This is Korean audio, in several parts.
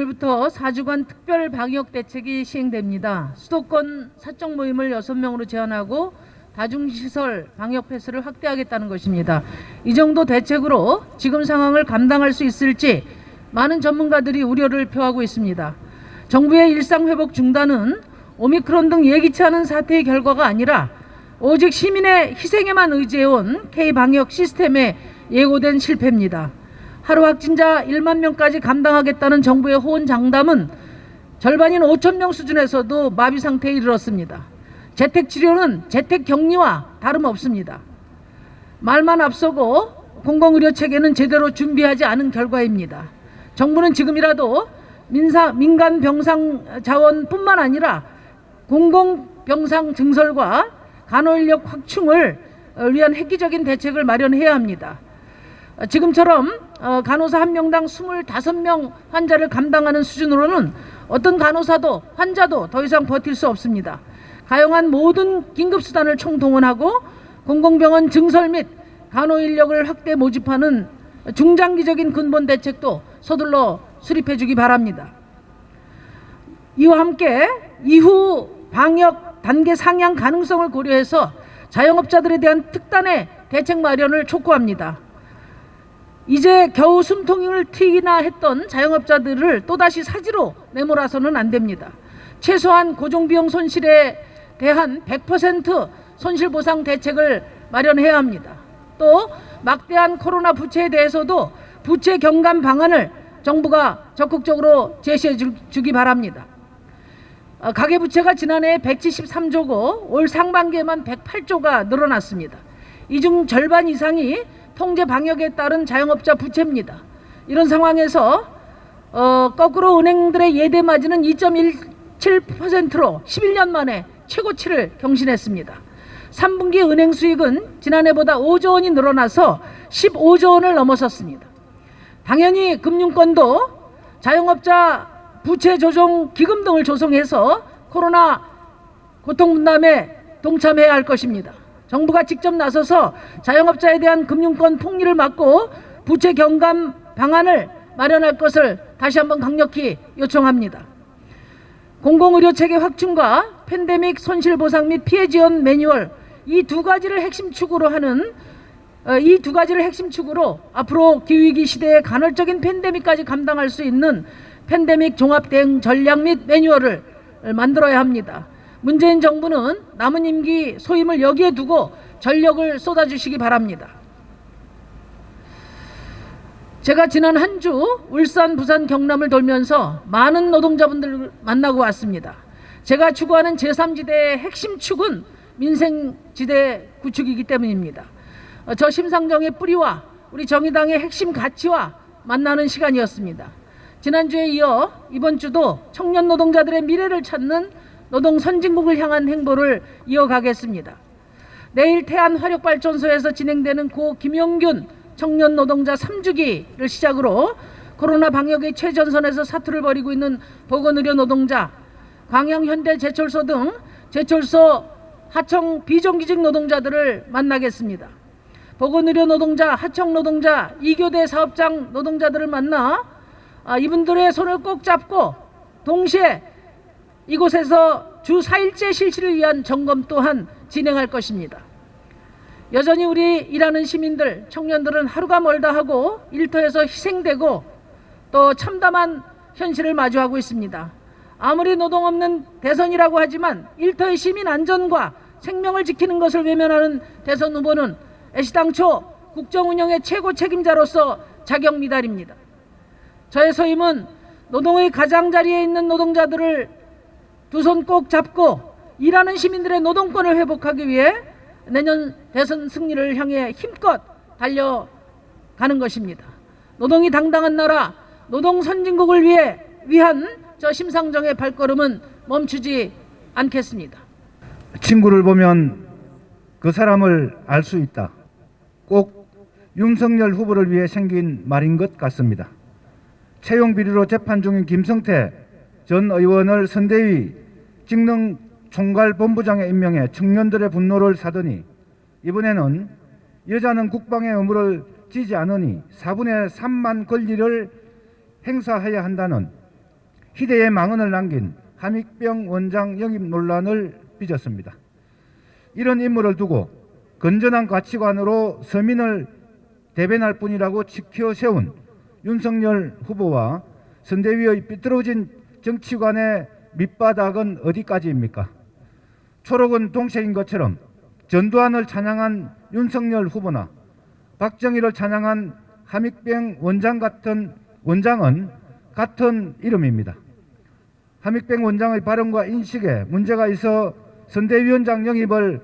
오늘부터 4주간 특별 방역 대책이 시행됩니다. 수도권 사적 모임을 6명으로 제한하고 다중시설 방역 패스를 확대하겠다는 것입니다. 이 정도 대책으로 지금 상황을 감당할 수 있을지 많은 전문가들이 우려를 표하고 있습니다. 정부의 일상회복 중단은 오미크론 등 예기치 않은 사태의 결과가 아니라 오직 시민의 희생에만 의지해온 K방역 시스템의 예고된 실패입니다. 하루 확진자 1만 명까지 감당하겠다는 정부의 호언장담은 절반인 5천 명 수준에서도 마비 상태에 이르렀습니다. 재택치료는 재택격리와 다름없습니다. 말만 앞서고 공공의료체계는 제대로 준비하지 않은 결과입니다. 정부는 지금이라도 민간 병상 자원뿐만 아니라 공공병상 증설과 간호인력 확충을 위한 획기적인 대책을 마련해야 합니다. 지금처럼 간호사 1명당 25명 환자를 감당하는 수준으로는 어떤 간호사도 환자도 더 이상 버틸 수 없습니다. 가용한 모든 긴급수단을 총동원하고 공공병원 증설 및 간호인력을 확대 모집하는 중장기적인 근본 대책도 서둘러 수립해 주기 바랍니다. 이와 함께 이후 방역 단계 상향 가능성을 고려해서 자영업자들에 대한 특단의 대책 마련을 촉구합니다. 이제 겨우 숨통을 트이나 했던 자영업자들을 또다시 사지로 내몰아서는 안 됩니다. 최소한 고정비용 손실에 대한 100% 손실보상 대책을 마련해야 합니다. 또 막대한 코로나 부채에 대해서도 부채 경감 방안을 정부가 적극적으로 제시해 주기 바랍니다. 가계부채가 지난해 173조고 올 상반기에만 108조가 늘어났습니다. 이 중 절반 이상이 통제 방역에 따른 자영업자 부채입니다. 이런 상황에서 거꾸로 은행들의 예대마진은 2.17%로 11년 만에 최고치를 경신했습니다. 3분기 은행 수익은 지난해보다 5조 원이 늘어나서 15조 원을 넘어섰습니다. 당연히 금융권도 자영업자 부채 조정 기금 등을 조성해서 코로나 고통 분담에 동참해야 할 것입니다. 정부가 직접 나서서 자영업자에 대한 금융권 폭리를 막고 부채 경감 방안을 마련할 것을 다시 한번 강력히 요청합니다. 공공의료체계 확충과 팬데믹 손실보상 및 피해 지원 매뉴얼 이 두 가지를 핵심 축으로 앞으로 기후위기 시대의 간헐적인 팬데믹까지 감당할 수 있는 팬데믹 종합대응 전략 및 매뉴얼을 만들어야 합니다. 문재인 정부는 남은 임기 소임을 여기에 두고 전력을 쏟아주시기 바랍니다. 제가 지난 한 주 울산, 부산, 경남을 돌면서 많은 노동자분들을 만나고 왔습니다. 제가 추구하는 제3지대의 핵심 축은 민생지대 구축이기 때문입니다. 저 심상정의 뿌리와 우리 정의당의 핵심 가치와 만나는 시간이었습니다. 지난주에 이어 이번 주도 청년 노동자들의 미래를 찾는 노동 선진국을 향한 행보를 이어가겠습니다. 내일 태안 화력발전소에서 진행되는 고 김용균 청년 노동자 3주기를 시작으로 코로나 방역의 최전선에서 사투를 벌이고 있는 보건의료 노동자, 광양현대제철소 등 제철소 하청 비정규직 노동자들을 만나겠습니다. 보건의료 노동자, 하청 노동자, 2교대 사업장 노동자들을 만나 이분들의 손을 꼭 잡고 동시에 이곳에서 주 4일째 실시를 위한 점검 또한 진행할 것입니다. 여전히 우리 일하는 시민들, 청년들은 하루가 멀다 하고 일터에서 희생되고 또 참담한 현실을 마주하고 있습니다. 아무리 노동 없는 대선이라고 하지만 일터의 시민 안전과 생명을 지키는 것을 외면하는 대선 후보는 애시당초 국정 운영의 최고 책임자로서 자격 미달입니다. 저의 소임은 노동의 가장자리에 있는 노동자들을 두 손 꼭 잡고 일하는 시민들의 노동권을 회복하기 위해 내년 대선 승리를 향해 힘껏 달려가는 것입니다. 노동이 당당한 나라, 노동 선진국을 위한 저 심상정의 발걸음은 멈추지 않겠습니다. 친구를 보면 그 사람을 알 수 있다. 꼭 윤석열 후보를 위해 생긴 말인 것 같습니다. 채용 비리로 재판 중인 김성태 전 의원을 선대위 직능 총괄본부장에 임명해 청년들의 분노를 사더니 이번에는 여자는 국방의 의무를 지지 않으니 4분의 3만 권리를 행사해야 한다는 희대의 망언을 남긴 함익병 원장 영입 논란을 빚었습니다. 이런 인물을 두고 건전한 가치관으로 서민을 대변할 뿐이라고 지켜 세운 윤석열 후보와 선대위의 삐뚤어진 정치관의 밑바닥은 어디까지입니까? 초록은 동색인 것처럼 전두환을 찬양한 윤석열 후보나 박정희를 찬양한 함익병 원장은 같은 이름입니다. 함익병 원장의 발언과 인식에 문제가 있어 선대위원장 영입을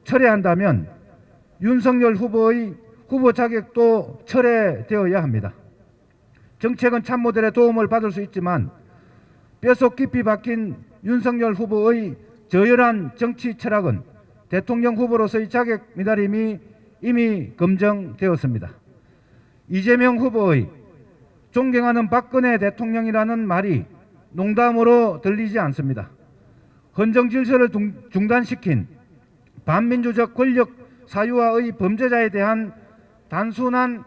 철회한다면 윤석열 후보의 후보 자격도 철회되어야 합니다. 정책은 참모들의 도움을 받을 수 있지만 뼛속 깊이 박힌 윤석열 후보의 저열한 정치 철학은 대통령 후보로서의 자격 미달임이 이미 검증되었습니다. 이재명 후보의 존경하는 박근혜 대통령이라는 말이 농담으로 들리지 않습니다. 헌정 질서를 중단시킨 반민주적 권력 사유화의 범죄자에 대한 단순한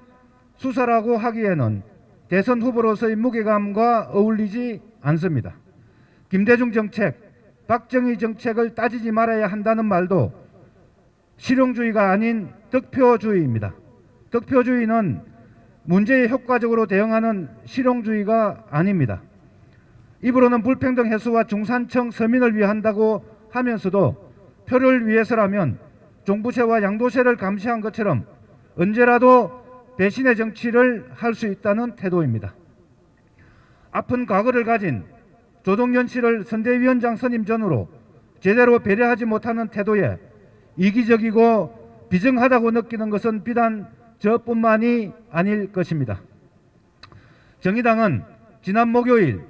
수사라고 하기에는 대선 후보로서의 무게감과 어울리지 않습니다. 김대중 정책, 박정희 정책을 따지지 말아야 한다는 말도 실용주의가 아닌 득표주의입니다. 득표주의는 문제에 효과적으로 대응하는 실용주의가 아닙니다. 입으로는 불평등 해소와 중산층 서민을 위한다고 하면서도 표를 위해서라면 종부세와 양도세를 감시한 것처럼 언제라도 배신의 정치를 할 수 있다는 태도입니다. 아픈 과거를 가진 조동연 씨를 선대위원장 선임 전으로 제대로 배려하지 못하는 태도에 이기적이고 비정하다고 느끼는 것은 비단 저뿐만이 아닐 것입니다. 정의당은 지난 목요일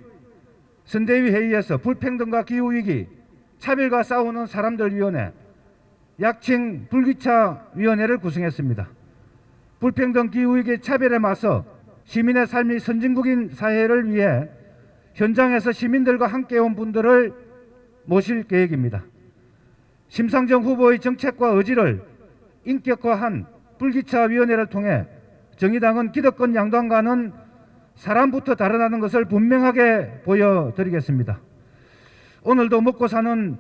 선대위 회의에서 불평등과 기후위기, 차별과 싸우는 사람들 위원회, 약칭 불기차 위원회를 구성했습니다. 불평등, 기후위기, 차별에 맞서 시민의 삶이 선진국인 사회를 위해 현장에서 시민들과 함께 온 분들을 모실 계획입니다. 심상정 후보의 정책과 의지를 인격화한 불기차 위원회를 통해 정의당은 기득권 양당과는 사람부터 다르다는 것을 분명하게 보여드리겠습니다. 오늘도 먹고 사는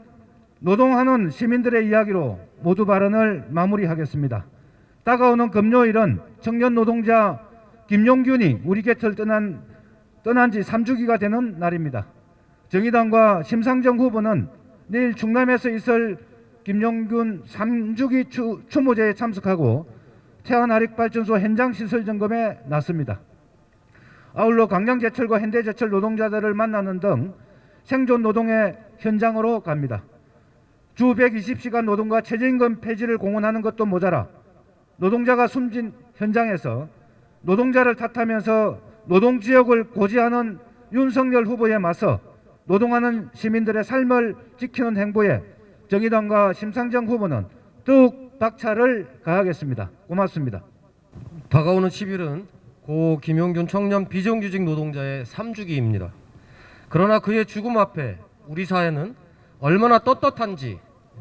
노동하는 시민들의 이야기로 모두 발언을 마무리하겠습니다. 다가오는 금요일은 청년 노동자 김용균이 우리 곁을 떠난 지 3주기가 되는 날입니다. 정의당과 심상정 후보는 내일 충남에서 있을 김용균 3주기 추모제에 참석하고 태안화력발전소 현장 시설 점검에 나섭니다. 아울러 광양제철과 현대제철 노동자들을 만나는 등 생존 노동의 현장으로 갑니다. 주 120시간 노동과 최저임금 폐지를 공언하는 것도 모자라 노동자가 숨진 현장에서 노동자를 탓하면서 노동지역을 고지하는 윤석열 후보에 맞서 노동하는 시민들의 삶을 지키는 행보에 정의당과 심상정 후보는 더욱 박차를 가하겠습니다. 고맙습니다. 다가오는 10일은 고 김용균 청년 비정규직 노동자의 3주기입니다. 그러나 그의 죽음 앞에 우리 사회는 얼마나 떳떳한지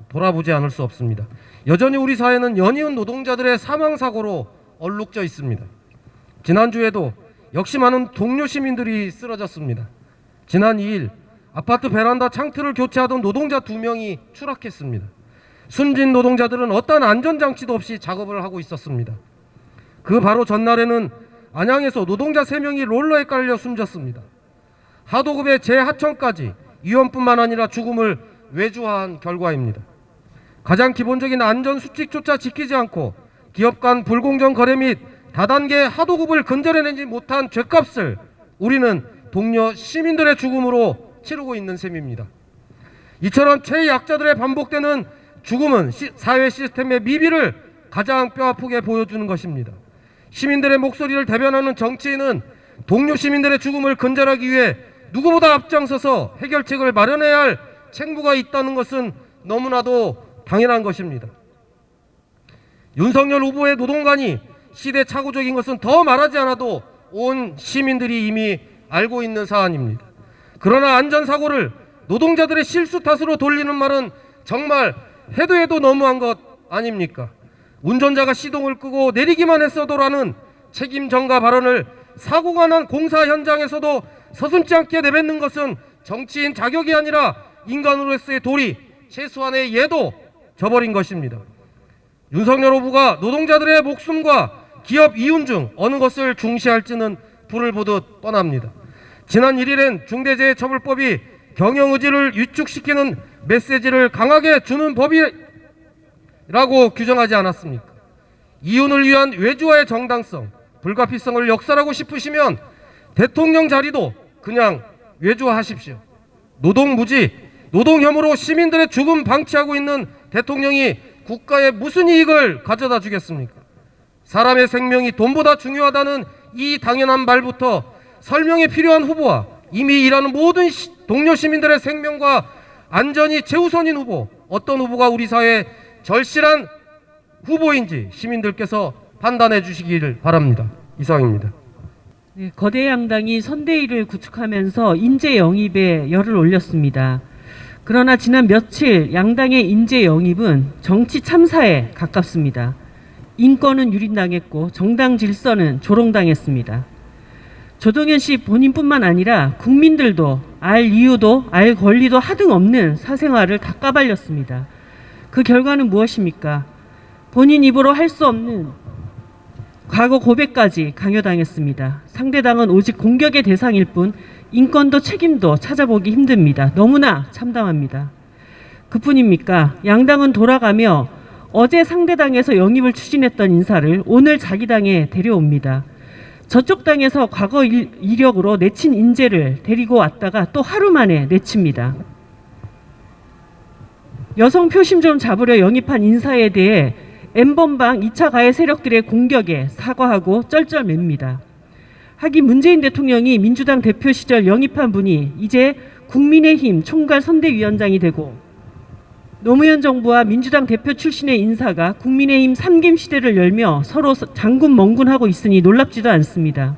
돌아보지 않을 수 없습니다. 여전히 우리 사회는 연이은 노동자들의 사망사고로 얼룩져 있습니다. 지난주에도 역시 많은 동료 시민들이 쓰러졌습니다. 지난 2일 아파트 베란다 창틀을 교체하던 노동자 2명이 추락했습니다. 숨진 노동자들은 어떠한 안전장치도 없이 작업을 하고 있었습니다. 그 바로 전날에는 안양에서 노동자 3명이 롤러에 깔려 숨졌습니다. 하도급의 재하청까지 위험뿐만 아니라 죽음을 외주화한 결과입니다. 가장 기본적인 안전수칙조차 지키지 않고 기업 간 불공정 거래 및 다단계 하도급을 근절해내지 못한 죗값을 우리는 동료 시민들의 죽음으로 치르고 있는 셈입니다. 이처럼 최약자들의 반복되는 죽음은 사회 시스템의 미비를 가장 뼈아프게 보여주는 것입니다. 시민들의 목소리를 대변하는 정치인은 동료 시민들의 죽음을 근절하기 위해 누구보다 앞장서서 해결책을 마련해야 할 책무가 있다는 것은 너무나도 당연한 것입니다. 윤석열 후보의 노동관이 시대착오적인 것은 더 말하지 않아도 온 시민들이 이미 알고 있는 사안입니다. 그러나 안전사고를 노동자들의 실수 탓으로 돌리는 말은 정말 해도 너무한 것 아닙니까? 운전자가 시동을 끄고 내리기만 했어도라는 책임 전가 발언을 사고가 난 공사 현장에서도 서슴지 않게 내뱉는 것은 정치인 자격이 아니라 인간으로서의 도리, 최소한의 예도 저버린 것입니다. 윤석열 후보가 노동자들의 목숨과 기업 이윤 중 어느 것을 중시할지는 불을 보듯 뻔합니다. 지난 1일엔 중대재해처벌법이 경영의지를 위축시키는 메시지를 강하게 주는 법이라고 규정하지 않았습니까? 이윤을 위한 외주화의 정당성, 불가피성을 역설하고 싶으시면 대통령 자리도 그냥 외주화하십시오. 노동무지, 노동혐오로 시민들의 죽음 방치하고 있는 대통령이 국가에 무슨 이익을 가져다 주겠습니까? 사람의 생명이 돈보다 중요하다는 이 당연한 말부터 설명이 필요한 후보와 이미 일하는 모든 동료 시민들의 생명과 안전이 최우선인 후보, 어떤 후보가 우리 사회의 절실한 후보인지 시민들께서 판단해 주시기를 바랍니다. 이상입니다. 네, 거대 양당이 선대위를 구축하면서 인재 영입에 열을 올렸습니다. 그러나 지난 며칠 양당의 인재 영입은 정치 참사에 가깝습니다. 인권은 유린당했고 정당 질서는 조롱당했습니다. 조동현 씨 본인뿐만 아니라 국민들도 알 이유도 알 권리도 하등없는 사생활을 다 까발렸습니다. 그 결과는 무엇입니까? 본인 입으로 할 수 없는 과거 고백까지 강요당했습니다. 상대당은 오직 공격의 대상일 뿐 인권도 책임도 찾아보기 힘듭니다. 너무나 참담합니다. 그뿐입니까? 양당은 돌아가며 어제 상대당에서 영입을 추진했던 인사를 오늘 자기 당에 데려옵니다. 저쪽 당에서 과거 이력으로 내친 인재를 데리고 왔다가 또 하루 만에 내칩니다. 여성 표심 좀 잡으려 영입한 인사에 대해 N번방 2차 가해 세력들의 공격에 사과하고 쩔쩔맵니다. 하긴 문재인 대통령이 민주당 대표 시절 영입한 분이 이제 국민의힘 총괄 선대위원장이 되고 노무현 정부와 민주당 대표 출신의 인사가 국민의힘 3김 시대를 열며 서로 장군 멍군하고 있으니 놀랍지도 않습니다.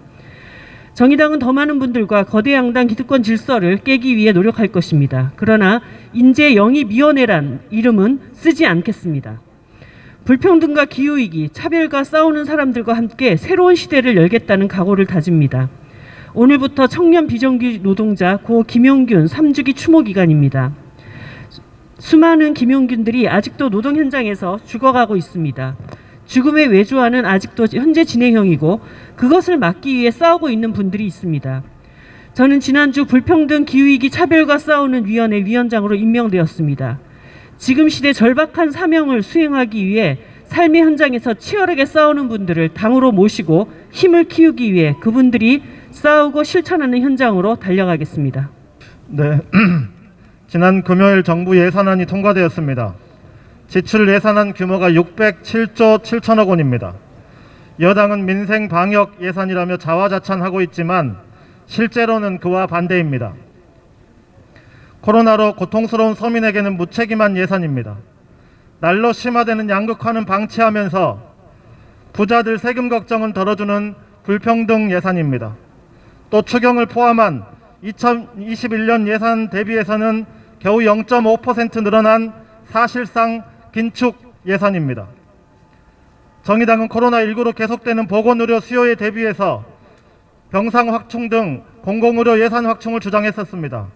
정의당은 더 많은 분들과 거대 양당 기득권 질서를 깨기 위해 노력할 것입니다. 그러나 인재영입위원회란 이름은 쓰지 않겠습니다. 불평등과 기후위기, 차별과 싸우는 사람들과 함께 새로운 시대를 열겠다는 각오를 다집니다. 오늘부터 청년 비정규직 노동자 고 김용균 3주기 추모 기간입니다. 수많은 김용균들이 아직도 노동 현장에서 죽어가고 있습니다. 죽음의 외주화는 아직도 현재 진행형이고 그것을 막기 위해 싸우고 있는 분들이 있습니다. 저는 지난주 불평등 기후위기 차별과 싸우는 위원회 위원장으로 임명되었습니다. 지금 시대 절박한 사명을 수행하기 위해 삶의 현장에서 치열하게 싸우는 분들을 당으로 모시고 힘을 키우기 위해 그분들이 싸우고 실천하는 현장으로 달려가겠습니다. 네, 지난 금요일 정부 예산안이 통과되었습니다. 지출 예산안 규모가 607조 7천억 원입니다. 여당은 민생 방역 예산이라며 자화자찬하고 있지만 실제로는 그와 반대입니다. 코로나로 고통스러운 서민에게는 무책임한 예산입니다. 날로 심화되는 양극화는 방치하면서 부자들 세금 걱정은 덜어주는 불평등 예산입니다. 또 추경을 포함한 2021년 예산 대비해서는 겨우 0.5% 늘어난 사실상 긴축 예산입니다. 정의당은 코로나19로 계속되는 보건의료 수요에 대비해서 병상 확충 등 공공의료 예산 확충을 주장했었습니다.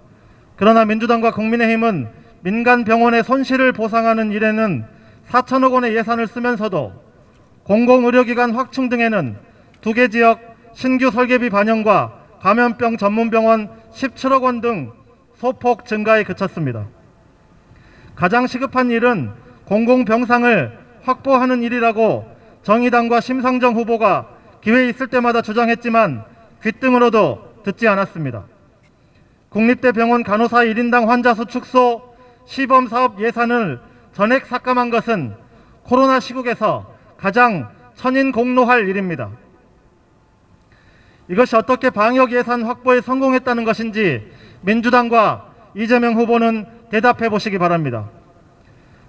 그러나 민주당과 국민의힘은 민간 병원의 손실을 보상하는 일에는 4천억 원의 예산을 쓰면서도 공공의료기관 확충 등에는 2개 지역 신규 설계비 반영과 감염병 전문병원 17억 원 등 소폭 증가에 그쳤습니다. 가장 시급한 일은 공공병상을 확보하는 일이라고 정의당과 심상정 후보가 기회 있을 때마다 주장했지만 귓등으로도 듣지 않았습니다. 국립대병원 간호사 1인당 환자 수 축소 시범사업 예산을 전액 삭감한 것은 코로나 시국에서 가장 천인공노할 일입니다. 이것이 어떻게 방역 예산 확보에 성공했다는 것인지 민주당과 이재명 후보는 대답해 보시기 바랍니다.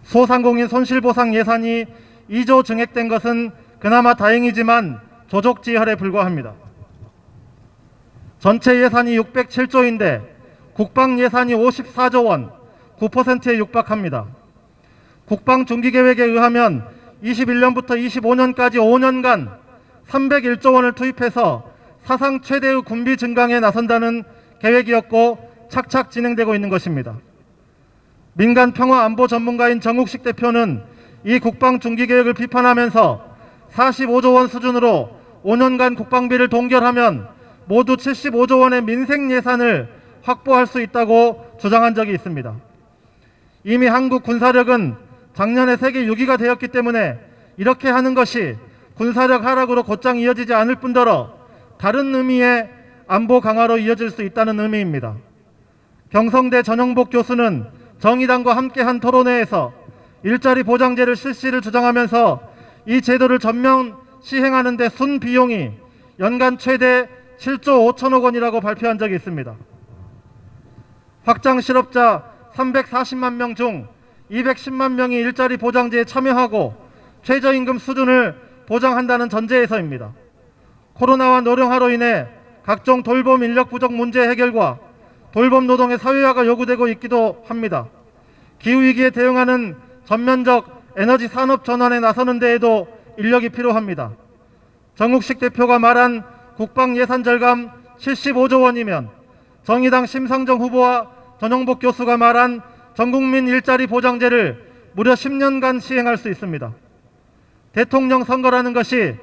소상공인 손실보상 예산이 2조 증액된 것은 그나마 다행이지만 조족지혈에 불과합니다. 전체 예산이 607조인데 국방 예산이 54조 원, 9%에 육박합니다. 국방 중기계획에 의하면 21년부터 25년까지 5년간 301조 원을 투입해서 사상 최대의 군비 증강에 나선다는 계획이었고 착착 진행되고 있는 것입니다. 민간 평화 안보 전문가인 정욱식 대표는 이 국방 중기 계획을 비판하면서 45조 원 수준으로 5년간 국방비를 동결하면 모두 75조 원의 민생 예산을 확보할 수 있다고 주장한 적이 있습니다. 이미 한국 군사력은 작년에 세계 6위가 되었기 때문에 이렇게 하는 것이 군사력 하락으로 곧장 이어지지 않을 뿐더러 다른 의미의 안보 강화로 이어질 수 있다는 의미입니다. 경성대 전영복 교수는 정의당과 함께한 토론회에서 일자리 보장제를 실시를 주장하면서 이 제도를 전면 시행하는 데 순 비용이 연간 최대 7조 5천억 원이라고 발표한 적이 있습니다. 확장 실업자 340만 명 중 210만 명이 일자리 보장제에 참여하고 최저임금 수준을 보장한다는 전제에서입니다. 코로나와 노령화로 인해 각종 돌봄 인력 부족 문제 해결과 돌봄 노동의 사회화가 요구되고 있기도 합니다. 기후위기에 대응하는 전면적 에너지 산업 전환에 나서는 데에도 인력이 필요합니다. 정욱식 대표가 말한 국방 예산 절감 75조 원이면 정의당 심상정 후보와 전영복 교수가 말한 전국민 일자리 보장제를 무려 10년간 시행할 수 있습니다. 대통령 선거라는 것이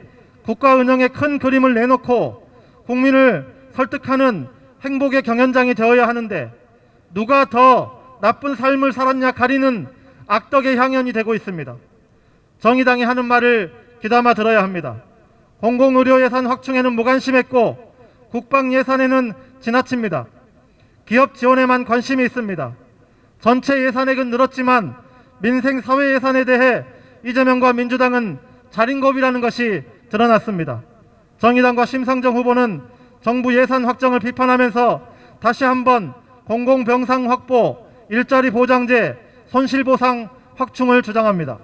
국가 운영의 큰 그림을 내놓고 국민을 설득하는 행복의 경연장이 되어야 하는데 누가 더 나쁜 삶을 살았냐 가리는 악덕의 향연이 되고 있습니다. 정의당이 하는 말을 귀담아 들어야 합니다. 공공의료 예산 확충에는 무관심했고 국방 예산에는 지나칩니다. 기업 지원에만 관심이 있습니다. 전체 예산액은 늘었지만 민생 사회 예산에 대해 이재명과 민주당은 자린고비라는 것이 드러났습니다. 정의당과 심상정 후보는 정부 예산 확정을 비판하면서 다시 한번 공공병상 확보, 일자리 보장제, 손실보상 확충을 주장합니다.